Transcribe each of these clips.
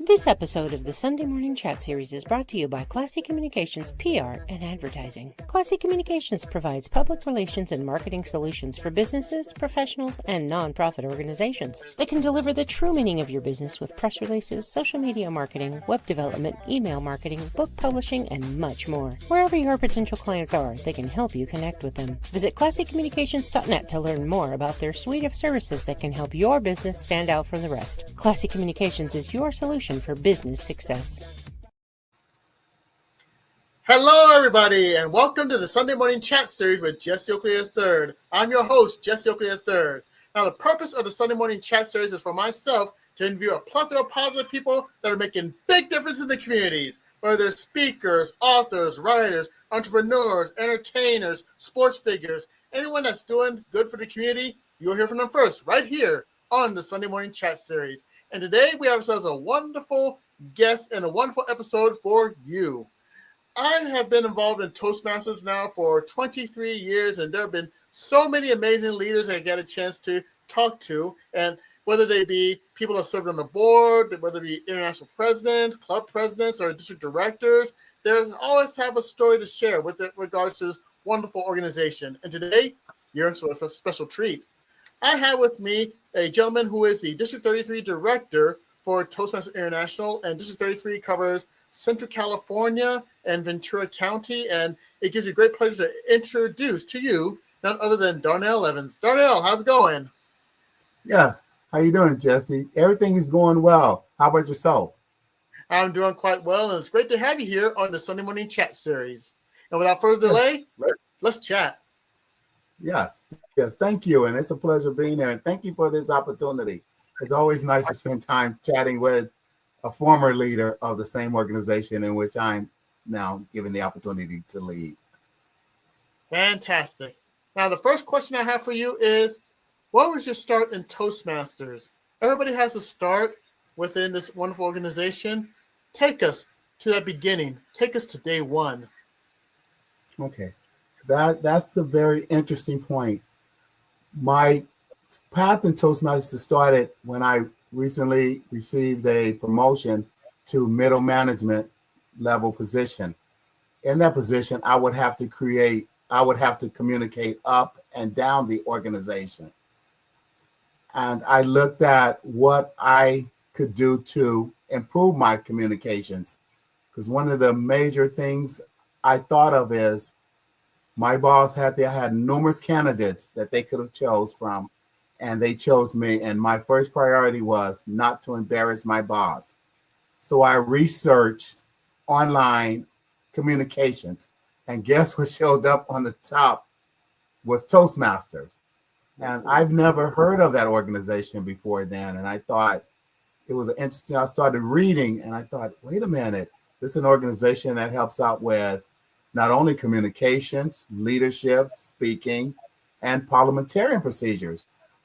This episode of the Sunday Morning Chat Series is brought to you by Classy Communications PR and Advertising. Classy Communications provides public relations and marketing solutions for businesses, professionals, and non-profit organizations. They can deliver the true meaning of your business with press releases, social media marketing, web development, email marketing, book publishing, and much more. Wherever your potential clients are, they can help you connect with them. Visit classycommunications.net to learn more about their suite of services that can help your business stand out from the rest. Classy Communications is your solution for business success. Hello, everybody, and welcome to the Sunday Morning Chat Series with Jesse Oakley III. I'm your host, Jesse Oakley III. Now, the purpose of the Sunday Morning Chat Series is for myself to interview a plethora of positive people that are making big differences in the communities, whether they're speakers, authors, writers, entrepreneurs, entertainers, sports figures, anyone that's doing good for the community. You'll hear from them first, right here on the Sunday Morning Chat Series. And today we have ourselves a wonderful guest and a wonderful episode for you. I have been involved in Toastmasters now for 23 years, and there have been so many amazing leaders I get a chance to talk to, and whether they be people that served on the board, whether it be international presidents, club presidents, or district directors, they always have a story to share with regards to this wonderful organization. And today, you're in for a special treat. I have with me a gentleman who is the District 33 director for Toastmasters International, and District 33 covers Central California and Ventura County, and it gives me great pleasure to introduce to you none other than Darnell Evans. Darnell, how's it going? Yes. How you doing, Jesse? Everything is going well. How about yourself? I'm doing quite well, and it's great to have you here on the Sunday Morning Chat Series. And without further delay, let's chat. Yes. Thank you, and it's a pleasure being there, and thank you for this opportunity. It's always nice to spend time chatting with a former leader of the same organization in which I'm now given the opportunity to lead. Fantastic. Now, the first question I have for you is, what was your start in Toastmasters? Everybody has a start within this wonderful organization. Take us to that beginning. Take us to day one. Okay. That's a very interesting point. My path in Toastmasters started when I recently received a promotion to middle management level position. In that position, I would have to communicate up and down the organization. And I looked at what I could do to improve my communications. Because one of the major things I thought of is my boss had numerous candidates that they could have chose from, and they chose me. And my first priority was not to embarrass my boss. So I researched online communications, and guess what showed up on the top was Toastmasters. And I've never heard of that organization before then. And I thought it was interesting. I started reading and I thought, wait a minute, this is an organization that helps out with not only communications, leadership, speaking, and parliamentarian procedures.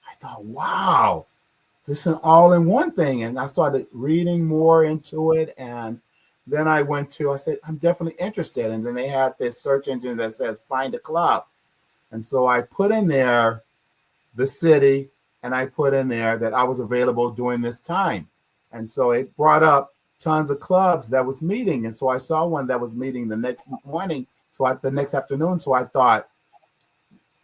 I thought, wow, this is an all-in-one thing. And I started reading more into it. And then I said, I'm definitely interested. And then they had this search engine that said, find a club. And so I put in there the city, and I put in there that I was available during this time. And so it brought up tons of clubs that was meeting. And so I saw one that was meeting the next morning, the next afternoon. So I thought,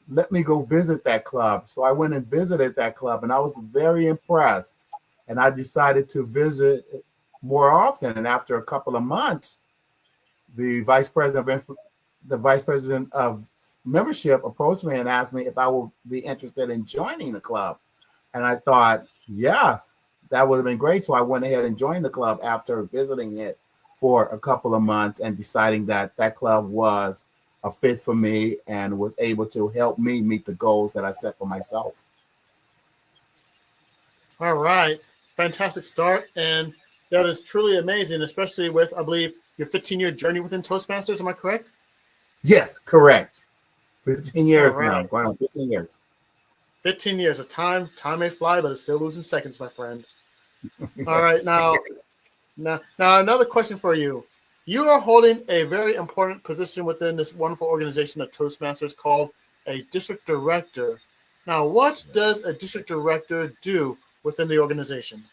let me go visit that club. So I went and visited that club, and I was very impressed. And I decided to visit more often. And after a couple of months, the vice president of membership approached me and asked me if I would be interested in joining the club. And I thought, yes, that would have been great. So I went ahead and joined the club after visiting it for a couple of months and deciding that that club was a fit for me and was able to help me meet the goals that I set for myself. All right. Fantastic start. And that is truly amazing, especially with, I believe, your 15-year journey within Toastmasters. Am I correct? Yes, correct. 15 years right. now, going on 15 years. 15 years of time. Time may fly, but it still moves in seconds, my friend. All right. Now another question for you. You are holding a very important position within this wonderful organization of Toastmasters called a district director. Now, what does a district director do within the organization?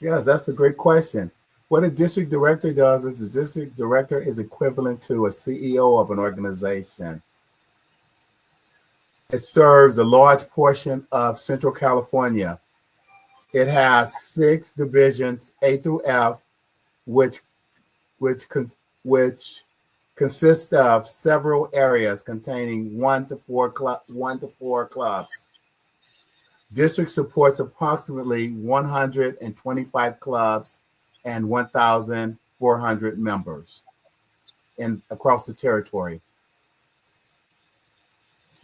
Yes, that's a great question. What a district director does is the district director is equivalent to a CEO of an organization. It serves a large portion of Central California. It has 6 divisions, A through F, which which con- which consists of several areas containing 1 to 4 clubs. District supports approximately 125 clubs and 1,400 members in across the territory.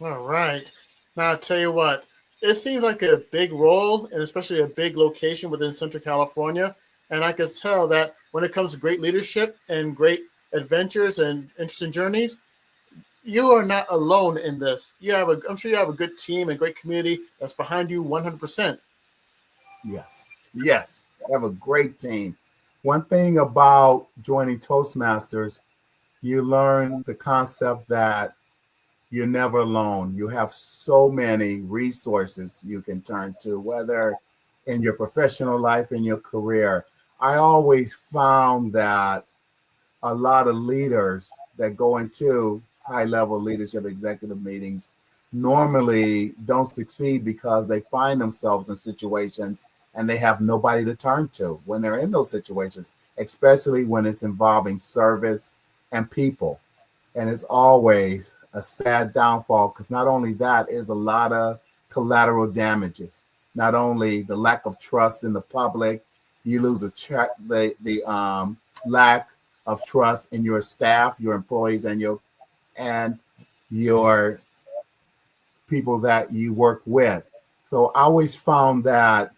All right. Now, I'll tell you what, it seems like a big role and especially a big location within Central California. And I can tell that when it comes to great leadership and great adventures and interesting journeys, you are not alone in this. I'm sure you have a good team and great community that's behind you 100%. Yes, yes, I have a great team. One thing about joining Toastmasters, you learn the concept that you're never alone. You have so many resources you can turn to, whether in your professional life, in your career. I always found that a lot of leaders that go into high level leadership executive meetings normally don't succeed because they find themselves in situations and they have nobody to turn to when they're in those situations, especially when it's involving service and people. And it's always a sad downfall because not only that is a lot of collateral damages, not only the lack of trust in the public, you lose the lack of trust in your staff, your employees, and your people that you work with. So I always found that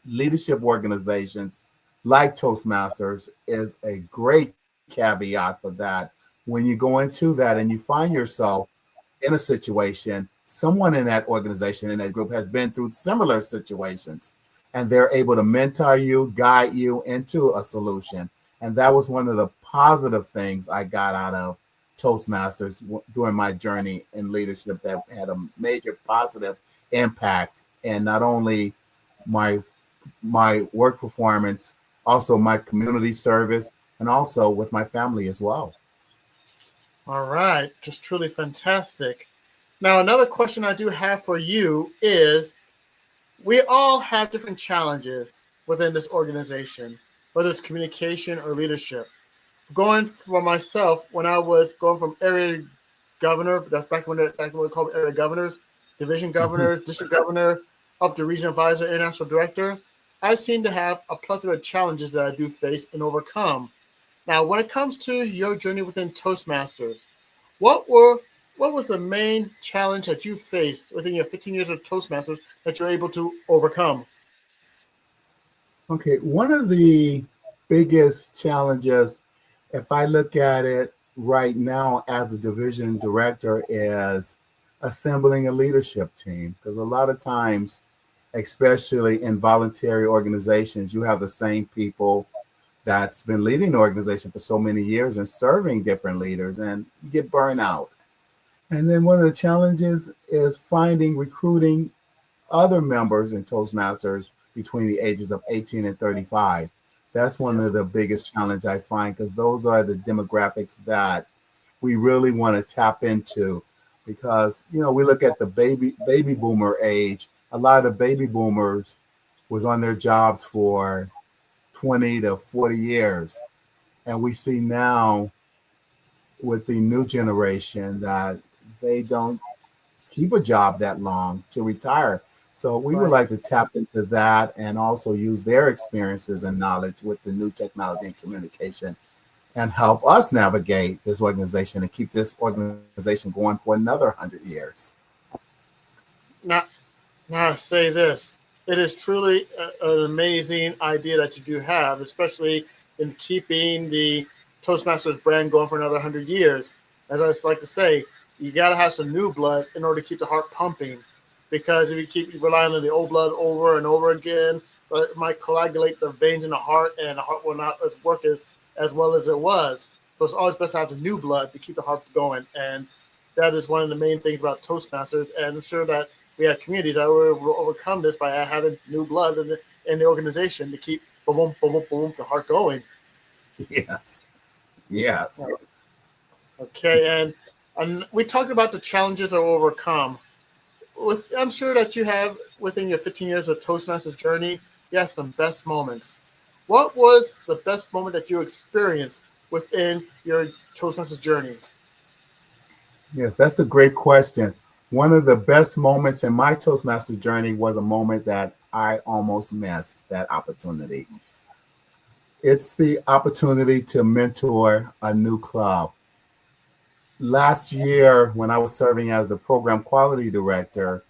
leadership organizations like Toastmasters is a great caveat for that. When you go into that and you find yourself in a situation, someone in that organization, in that group, has been through similar situations, and they're able to mentor you, guide you into a solution. And that was one of the positive things I got out of Toastmasters during my journey in leadership that had a major positive impact in not only my work performance, also my community service, and also with my family as well. All right. Just truly fantastic. Now, another question I do have for you is we all have different challenges within this organization, whether it's communication or leadership. Going for myself, when I was going from area governor, that's back when we called area governors, division Mhm. governors, district governor, up to regional advisor, international director, I seem to have a plethora of challenges that I do face and overcome. Now, when it comes to your journey within Toastmasters, what were what was the main challenge that you faced within your 15 years of Toastmasters that you're able to overcome? Okay, one of the biggest challenges, if I look at it right now as a division director, is assembling a leadership team. Because a lot of times, especially in voluntary organizations, you have the same people that's been leading the organization for so many years and serving different leaders, and you get burnout. And then one of the challenges is recruiting other members in Toastmasters between the ages of 18 and 35. That's one Yeah. of the biggest challenge I find because those are the demographics that we really want to tap into because we look at the baby boomer age. A lot of the baby boomers was on their jobs for 20 to 40 years. And we see now with the new generation that they don't keep a job that long to retire. So we would Right. like to tap into that and also use their experiences and knowledge with the new technology and communication and help us navigate this organization and keep this organization going for another 100 years. Now, now I say this. It is truly an amazing idea that you do have, especially in keeping the Toastmasters brand going for another 100 years. As I like to say, you got to have some new blood in order to keep the heart pumping. Because if you keep relying on the old blood over and over again, it might coagulate the veins in the heart, and the heart will not work as well as it was. So it's always best to have the new blood to keep the heart going. And that is one of the main things about Toastmasters. And I'm sure that we have communities that will overcome this by having new blood in the organization to keep boom, boom, boom, boom, the heart going. Yes. Yes. Okay, and we talked about the challenges that were overcome. I'm sure that you have within your 15 years of Toastmasters journey, you have some best moments. What was the best moment that you experienced within your Toastmasters journey? Yes, that's a great question. One of the best moments in my Toastmaster journey was a moment that I almost missed that opportunity. It's the opportunity to mentor a new club. Last year, when I was serving as the program quality director,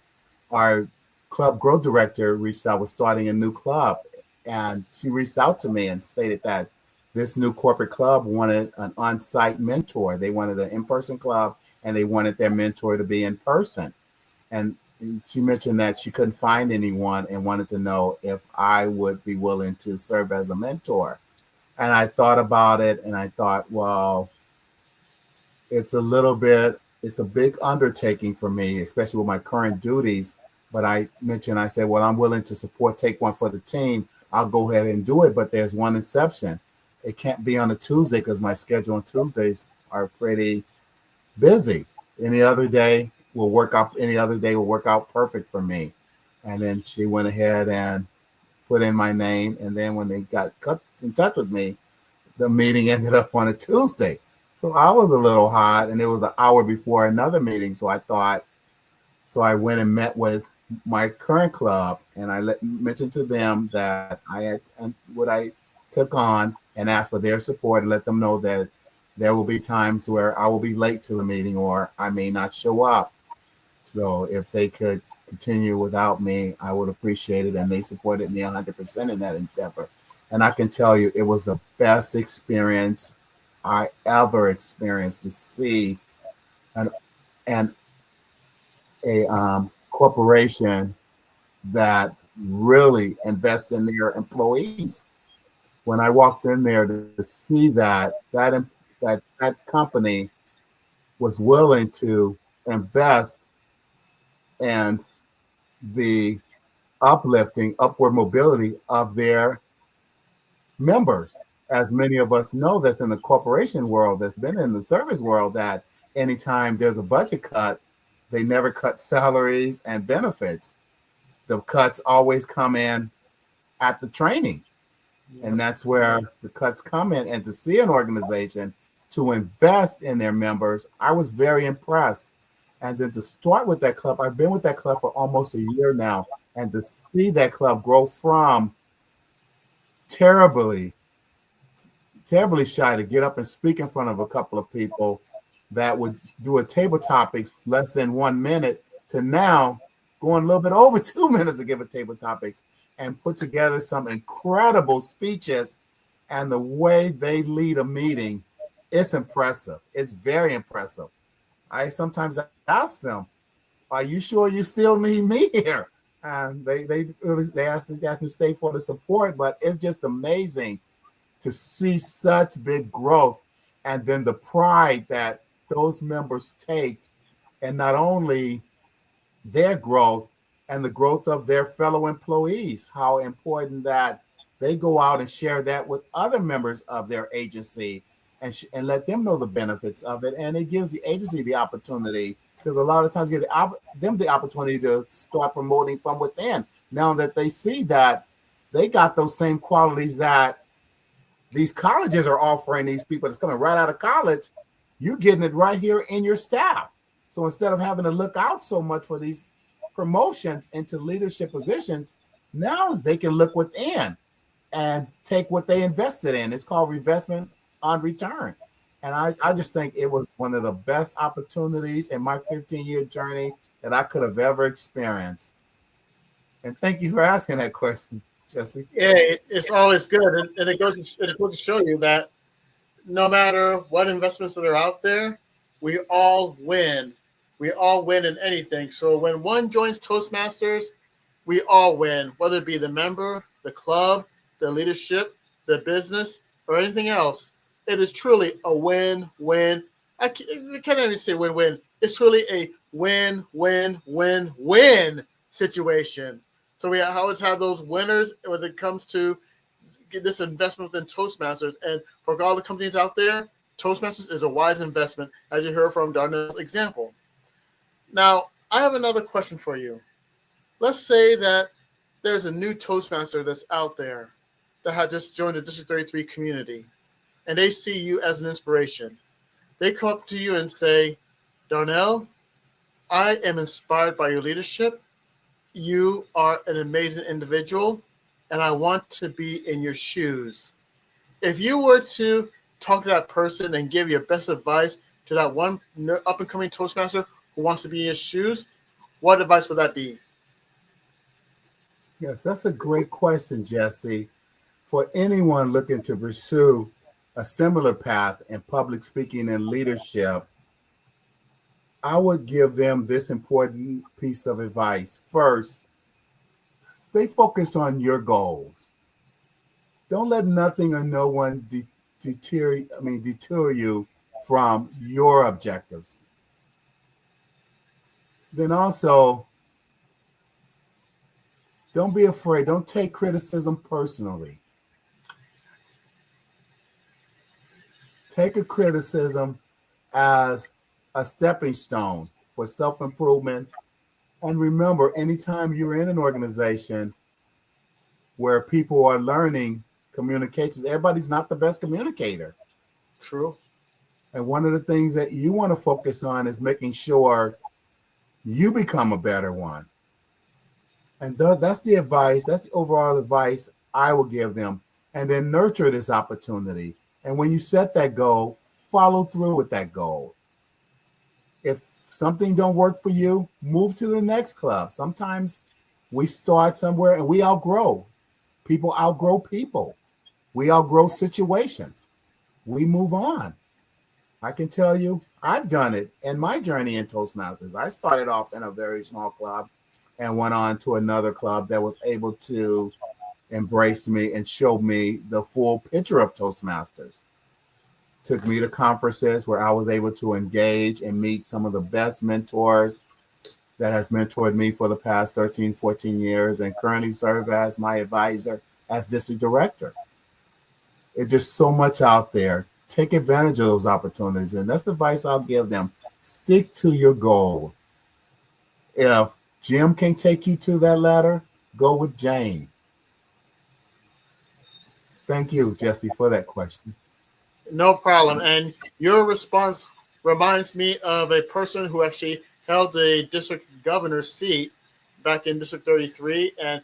our club growth director reached out, was starting a new club. And she reached out to me and stated that this new corporate club wanted an on-site mentor. They wanted an in-person club and they wanted their mentor to be in person. And she mentioned that she couldn't find anyone and wanted to know if I would be willing to serve as a mentor. And I thought about it and I thought, well, it's a big undertaking for me, especially with my current duties. But I said, well, I'm willing to support, take one for the team. I'll go ahead and do it. But there's one exception. It can't be on a Tuesday because my schedule on Tuesdays are pretty busy. Any other day will work out perfect for me. And then she went ahead and put in my name. And then when they got cut in touch with me, the meeting ended up on a Tuesday. So I was a little hot, and it was an hour before another meeting. So I went and met with my current club, and mentioned to them that I had what I took on and asked for their support and let them know that there will be times where I will be late to the meeting or I may not show up. So if they could continue without me, I would appreciate it. And they supported me 100% in that endeavor. And I can tell you, it was the best experience I ever experienced to see an a corporation that really invests in their employees. When I walked in there to see that company was willing to invest in the upward mobility of their members. As many of us know, that's in the corporation world, that's been in the service world, that anytime there's a budget cut, they never cut salaries and benefits. The cuts always come in at the training. And that's where the cuts come in. And to see an organization to invest in their members, I was very impressed. And then to start with that club, I've been with that club for almost a year now. And to see that club grow from terribly shy to get up and speak in front of a couple of people that would do a table topics less than 1 minute to now going a little bit over 2 minutes to give a table topics and put together some incredible speeches. And the way they lead a meeting, it's impressive. It's very impressive. I sometimes ask them, are you sure you still need me here? And they ask me to stay for the support, but it's just amazing to see such big growth and then the pride that those members take, and not only their growth and the growth of their fellow employees, how important that they go out and share that with other members of their agency and let them know the benefits of it. And it gives the agency the opportunity, because a lot of times give them the opportunity to start promoting from within. Now that they see that they got those same qualities that these colleges are offering these people that's coming right out of college, you're getting it right here in your staff. So instead of having to look out so much for these promotions into leadership positions, now they can look within and take what they invested in. It's called reinvestment on return. And I just think it was one of the best opportunities in my 15-year journey that I could have ever experienced. And thank you for asking that question, Jesse. Yeah, it's always good, and it goes to show you that no matter what investments that are out there, we all win. We all win in anything. So when one joins Toastmasters, we all win, whether it be the member, the club, the leadership, the business, or anything else. It is truly a win-win. I can't even say win-win. It's truly a win-win-win-win situation. So we always have those winners when it comes to get this investment within Toastmasters. And for all the companies out there, Toastmasters is a wise investment, as you heard from Darnell's example. Now, I have another question for you. Let's say that there's a new Toastmaster that's out there that had just joined the District 33 community, and they see you as an inspiration. They come up to you and say, Darnell, I am inspired by your leadership. You are an amazing individual, and I want to be in your shoes. If you were to talk to that person and give your best advice to that one up-and-coming Toastmaster who wants to be in your shoes, what advice would that be? Yes, that's a great question, Jesse. For anyone looking to pursue a similar path in public speaking and leadership, I would give them this important piece of advice. First, stay focused on your goals. Don't let nothing or no one deter you from your objectives. Then also, don't be afraid. Don't take criticism personally. Take a criticism as a stepping stone for self-improvement. And remember, anytime you're in an organization where people are learning communications, everybody's not the best communicator. True. And one of the things that you want to focus on is making sure you become a better one. And that's the advice, that's the overall advice I will give them. And then nurture this opportunity. And when you set that goal, follow through with that goal. If something don't work for you, move to the next club. Sometimes we start somewhere and we outgrow. People outgrow people. We outgrow situations. We move on. I can tell you, I've done it in my journey in Toastmasters. I started off in a very small club and went on to another club that was able to embrace me and show me the full picture of Toastmasters. Took me to conferences where I was able to engage and meet some of the best mentors that has mentored me for the past 13, 14 years and currently serve as my advisor as district director. It's just so much out there. Take advantage of those opportunities. And that's the advice I'll give them. Stick to your goal. If Jim can't take you to that ladder, go with Jane. Thank you, Jesse, for that question. No problem. And your response reminds me of a person who actually held the district governor's seat back in District 33. And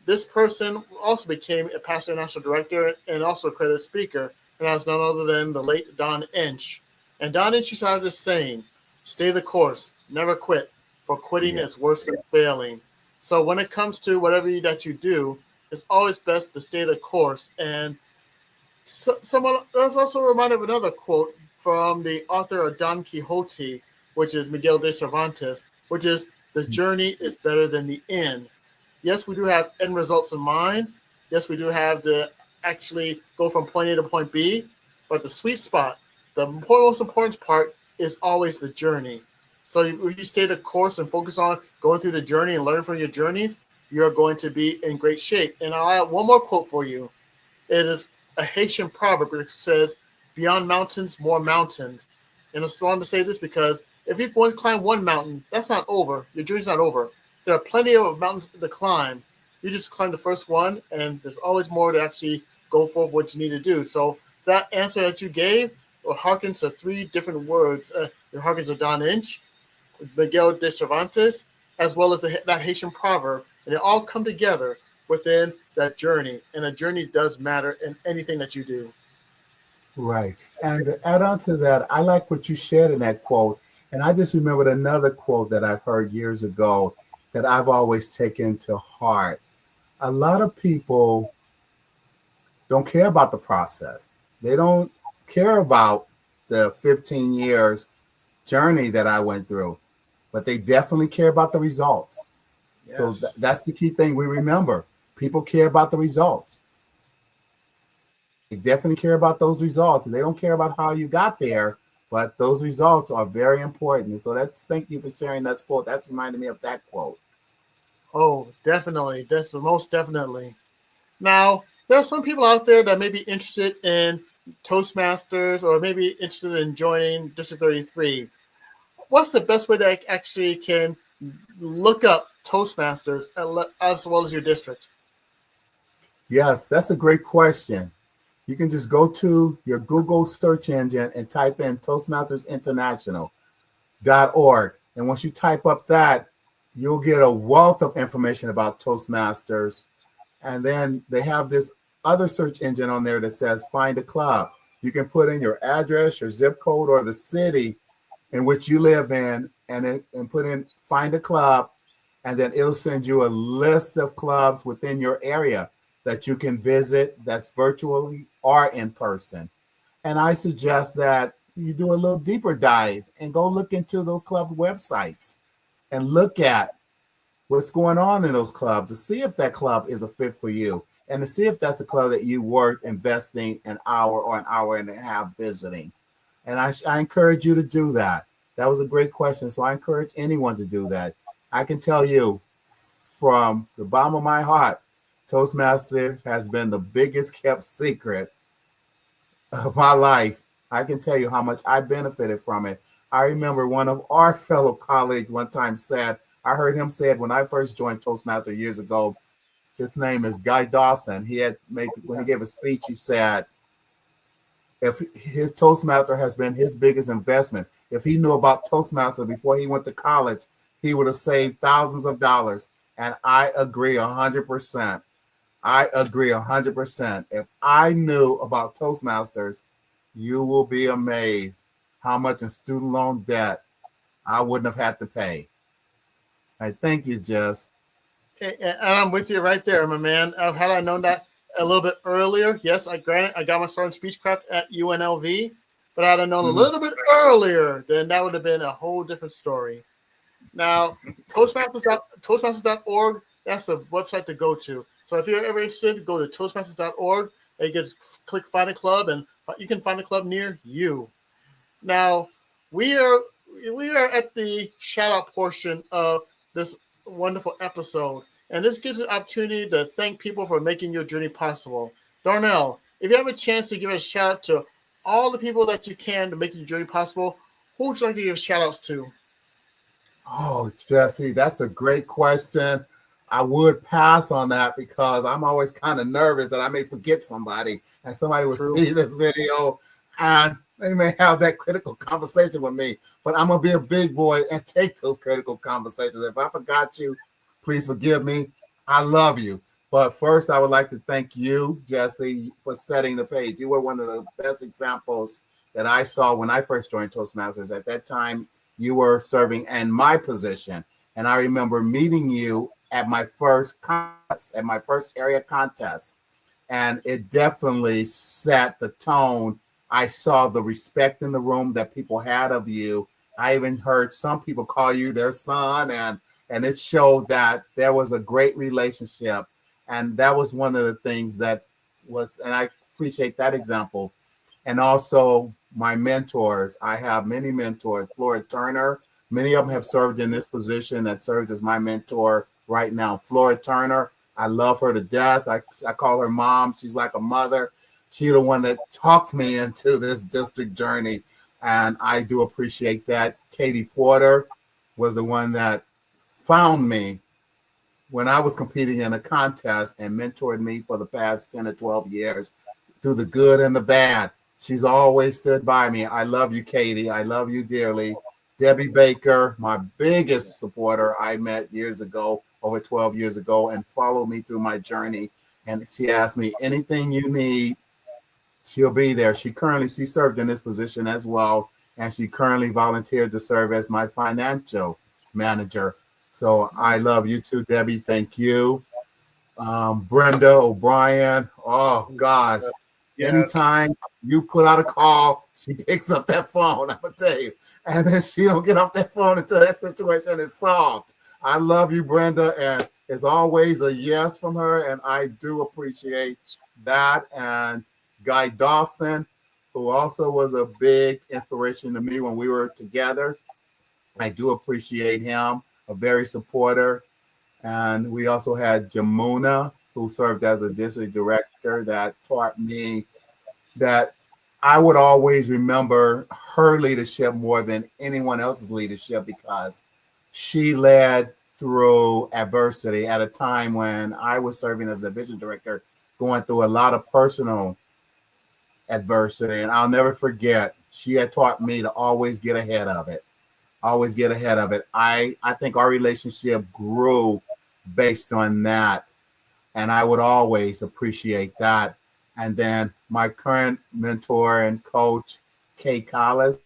this person also became a past national director and also a credit speaker. And that's none other than the late Don Inch. And Don Inch used to have this saying, stay the course, never quit, for quitting is worse than failing. So when it comes to whatever that you do, it's always best to stay the course. And someone else also reminded of another quote from the author of Don Quixote, which is Miguel de Cervantes, which is, the journey is better than the end. Yes, we do have end results in mind. Yes, we do have to actually go from point A to point B, but the sweet spot, the most important part is always the journey. So if you stay the course and focus on going through the journey and learn from your journeys, you're going to be in great shape. And I'll add one more quote for you. It is a Haitian proverb which says, beyond mountains, more mountains. And I just wanted to say this because if you once climb one mountain, that's not over. Your journey's not over. There are plenty of mountains to climb. You just climb the first one, and there's always more to actually go for what you need to do. So that answer that you gave harkens to three different words. It harkens to Don Inch, Miguel de Cervantes, as well as that Haitian proverb. And they all come together within that journey. And a journey does matter in anything that you do. Right. And to add on to that, I like what you shared in that quote. And I just remembered another quote that I've heard years ago that I've always taken to heart. A lot of people don't care about the process. They don't care about the 15 years journey that I went through, but they definitely care about the results. Yes. So that's the key thing we remember. People care about the results. They definitely care about those results. They don't care about how you got there, but those results are very important. So thank you for sharing that quote. That's reminded me of that quote. Oh, definitely. That's most definitely. Now, there are some people out there that may be interested in Toastmasters or maybe interested in joining District 33. What's the best way that I actually can look up Toastmasters as well as your district? Yes, that's a great question. You can just go to your Google search engine and type in toastmastersinternational.org. And once you type up that, you'll get a wealth of information about Toastmasters. And then they have this other search engine on there that says find a club. You can put in your address, your zip code, or the city in which you live in, and put in find a club, and then it'll send you a list of clubs within your area that you can visit, that's virtually or in person. And I suggest that you do a little deeper dive and go look into those club websites and look at what's going on in those clubs to see if that club is a fit for you and to see if that's a club that you worth investing an hour or an hour and a half visiting. And I encourage you to do that. That was a great question. So I encourage anyone to do that. I can tell you from the bottom of my heart, Toastmasters has been the biggest kept secret of my life. I can tell you how much I benefited from it. I remember one of our fellow colleagues one time said, I heard him say it when I first joined Toastmasters years ago. His name is Guy Dawson. When he gave a speech, he said, if his Toastmaster has been his biggest investment, if he knew about Toastmaster before he went to college, he would have saved thousands of dollars. And I agree 100%. I agree 100%. If I knew about Toastmasters, you will be amazed how much in student loan debt I wouldn't have had to pay. I thank you, Jess. And I'm with you right there, my man. Had I known that a little bit earlier, yes, I got my start in speechcraft at UNLV, but I'd have known a little bit earlier, then that would have been a whole different story. Now, Toastmasters.org, that's the website to go to. So if you're ever interested, go to Toastmasters.org and you just click Find a Club, and you can find a club near you. Now, we are at the shout out portion of this wonderful episode, and this gives an opportunity to thank people for making your journey possible. Darnell, if you have a chance to give a shout out to all the people that you can to make your journey possible, who would you like to give shout outs to? Oh, Jesse, that's a great question. I would pass on that because I'm always kind of nervous that I may forget somebody and somebody will see this video and they may have that critical conversation with me. But I'm going to be a big boy and take those critical conversations. If I forgot you, please forgive me. I love you. But first, I would like to thank you, Jesse, for setting the page. You were one of the best examples that I saw when I first joined Toastmasters. At that time, you were serving in my position. And I remember meeting you at my first contest, at my first area contest. And it definitely set the tone. I saw the respect in the room that people had of you. I even heard some people call you their son, and it showed that there was a great relationship. And that was one of the things that was, and I appreciate that example. And also my mentors. I have many mentors. Flora Turner, many of them have served in this position that serves as my mentor right now. Flora Turner, I love her to death. I call her mom. She's like a mother. She's the one that talked me into this district journey, and I do appreciate that. Katie Porter was the one that found me when I was competing in a contest and mentored me for the past 10 or 12 years through the good and the bad. She's always stood by me. I love you, Katie. I love you dearly. Debbie Baker, my biggest supporter, I met years ago, over 12 years ago, and followed me through my journey. And she asked me, anything you need, she'll be there. She served in this position as well. And she currently volunteered to serve as my financial manager. So I love you too, Debbie. Thank you. Brenda O'Brien. Oh, gosh. Yes. Anytime you put out a call, she picks up that phone, I'm going to tell you. And then she don't get off that phone until that situation is solved. I love you, Brenda. And it's always a yes from her. And I do appreciate that. And Guy Dawson, who also was a big inspiration to me when we were together. I do appreciate him, a very supporter. And we also had Jamuna who served as a district director, that taught me that I would always remember her leadership more than anyone else's leadership, because she led through adversity at a time when I was serving as a division director, going through a lot of personal adversity. And I'll never forget, she had taught me to always get ahead of it. Always get ahead of it. I think our relationship grew based on that. And I would always appreciate that. And then my current mentor and coach, Kay Collis,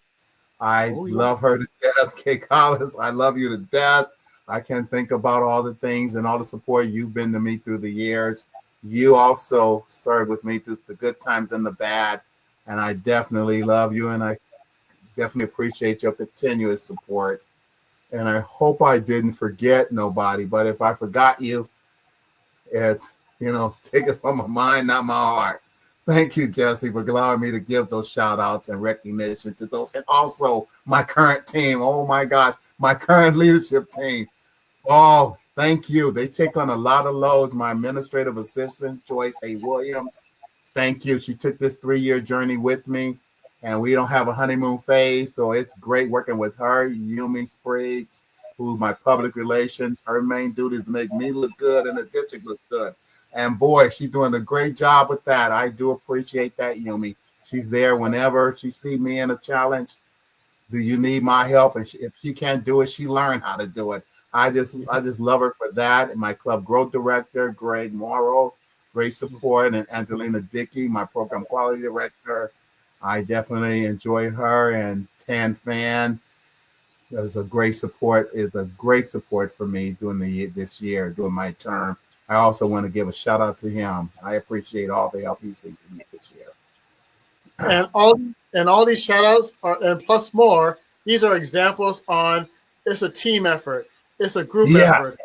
I love her to death. Kay Collis, I love you to death. I can think about all the things and all the support you've been to me through the years. You also served with me through the good times and the bad. And I definitely love you, and I definitely appreciate your continuous support. And I hope I didn't forget nobody, but if I forgot you, it's, take it from my mind, not my heart. Thank you, Jesse, for allowing me to give those shout outs and recognition to those. And also my current team. Oh my gosh, my current leadership team. Oh, thank you. They take on a lot of loads. My administrative assistant, Joyce A. Williams. Thank you. She took this 3-year journey with me, and we don't have a honeymoon phase. So it's great working with her. Yumi Spriggs, who's my public relations. Her main duty is to make me look good and the district look good. And boy, she's doing a great job with that. I do appreciate that, Yumi. She's there whenever she sees me in a challenge. Do you need my help? And if she can't do it, she learned how to do it. I just love her for that. And my club growth director, Greg Morrow, great support. And Angelina Dickey, my program quality director. I definitely enjoy her. And Tan Fan is a great support for me during this year, during my term. I also want to give a shout out to him. I appreciate all the help he's been giving me this year. And all these shout outs are, and plus more, these are examples on it's a team effort. It's a group effort.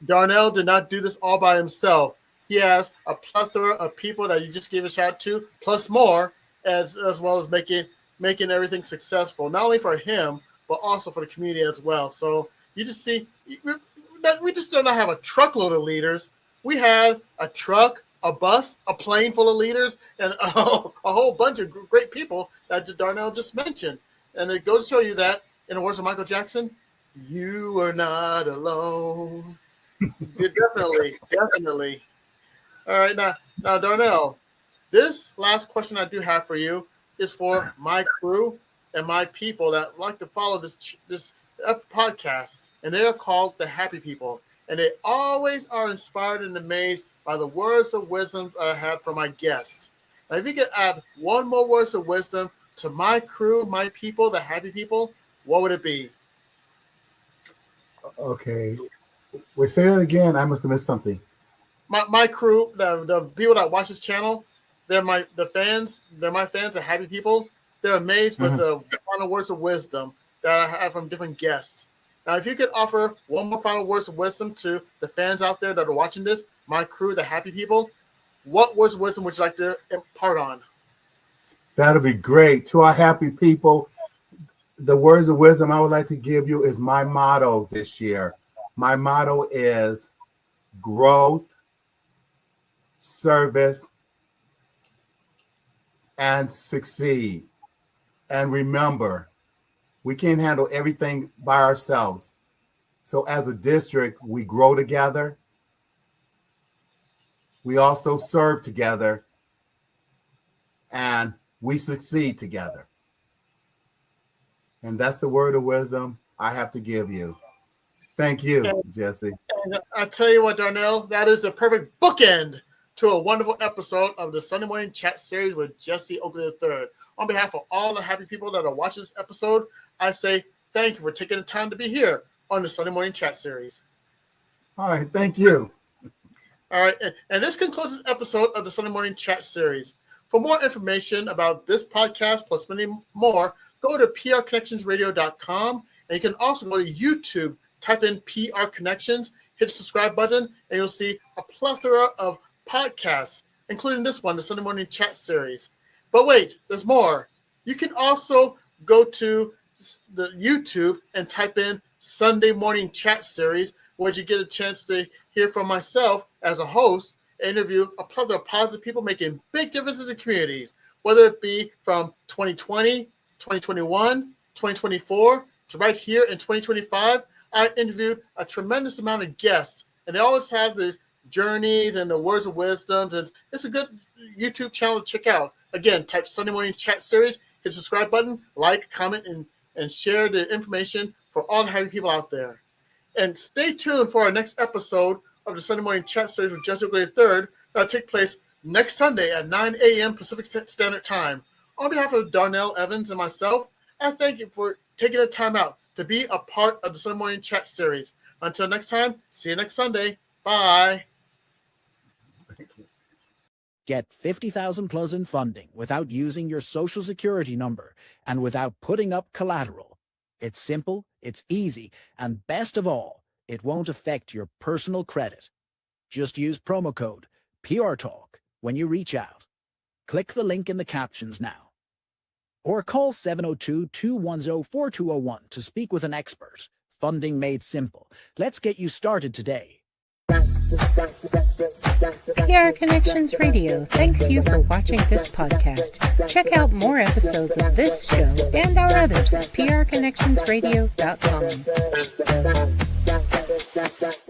Darnell did not do this all by himself. He has a plethora of people that you just gave a shout out to, plus more, as well as making everything successful, not only for him, but also for the community as well. So you just see, we just do not have a truckload of leaders. We had a truck, a bus, a plane full of leaders, and a whole bunch of great people that Darnell just mentioned. And it goes to show you that, in the words of Michael Jackson, you are not alone. Definitely. All right, now, Darnell, this last question I do have for you is for my crew and my people that like to follow this podcast, and they are called the Happy People. And they always are inspired and amazed by the words of wisdom I had from my guests. Now, if you could add one more words of wisdom to my crew, my people, the Happy People, what would it be? Okay. Wait, say that again. I must have missed something. My crew, the people that watch this channel, they're my fans, the Happy People. They're amazed with the final words of wisdom that I have from different guests. Now, if you could offer one more final words of wisdom to the fans out there that are watching this, my crew, the Happy People, what words of wisdom would you like to impart on? That'll be great. To our happy people, the words of wisdom I would like to give you is my motto this year. My motto is growth, service, and succeed. And remember, we can't handle everything by ourselves. So as a district, we grow together. We also serve together, and we succeed together. And that's the word of wisdom I have to give you. Thank you, Jesse. I tell you what, Darnell, that is the perfect bookend to a wonderful episode of the Sunday Morning Chat Series with Jesse Oakley III. On behalf of all the happy people that are watching this episode, I say thank you for taking the time to be here on the Sunday Morning Chat Series. All right, thank you. All right, and this concludes this episode of the Sunday Morning Chat Series. For more information about this podcast, plus many more, go to prconnectionsradio.com, and you can also go to YouTube, type in PR Connections, hit the subscribe button, and you'll see a plethora of podcasts, including this one, the Sunday Morning Chat Series. But wait, there's more. You can also go to the YouTube and type in Sunday Morning Chat Series, where you get a chance to hear from myself as a host, interview a plethora of positive people making big differences in communities, whether it be from 2020, 2021, 2024, to right here in 2025. I interviewed a tremendous amount of guests, and they always have these journeys and the words of wisdom, and it's a good YouTube channel to check out. Again, type Sunday Morning Chat Series, hit the subscribe button, like, comment, and share the information for all the happy people out there. And stay tuned for our next episode of the Sunday Morning Chat Series with Jesse Oakley III that will take place next Sunday at 9 a.m. Pacific Standard Time. On behalf of Darnell Evans and myself, I thank you for taking the time out to be a part of the Sunday Morning Chat Series. Until next time, see you next Sunday. Bye. Get 50,000 plus in funding without using your social security number and without putting up collateral. It's simple, it's easy, and best of all, it won't affect your personal credit. Just use promo code PRTalk when you reach out. Click the link in the captions now. Or call 702-210-4201 to speak with an expert. Funding made simple. Let's get you started today. PR Connections Radio thanks you for watching this podcast. Check out more episodes of this show and our others at prconnectionsradio.com.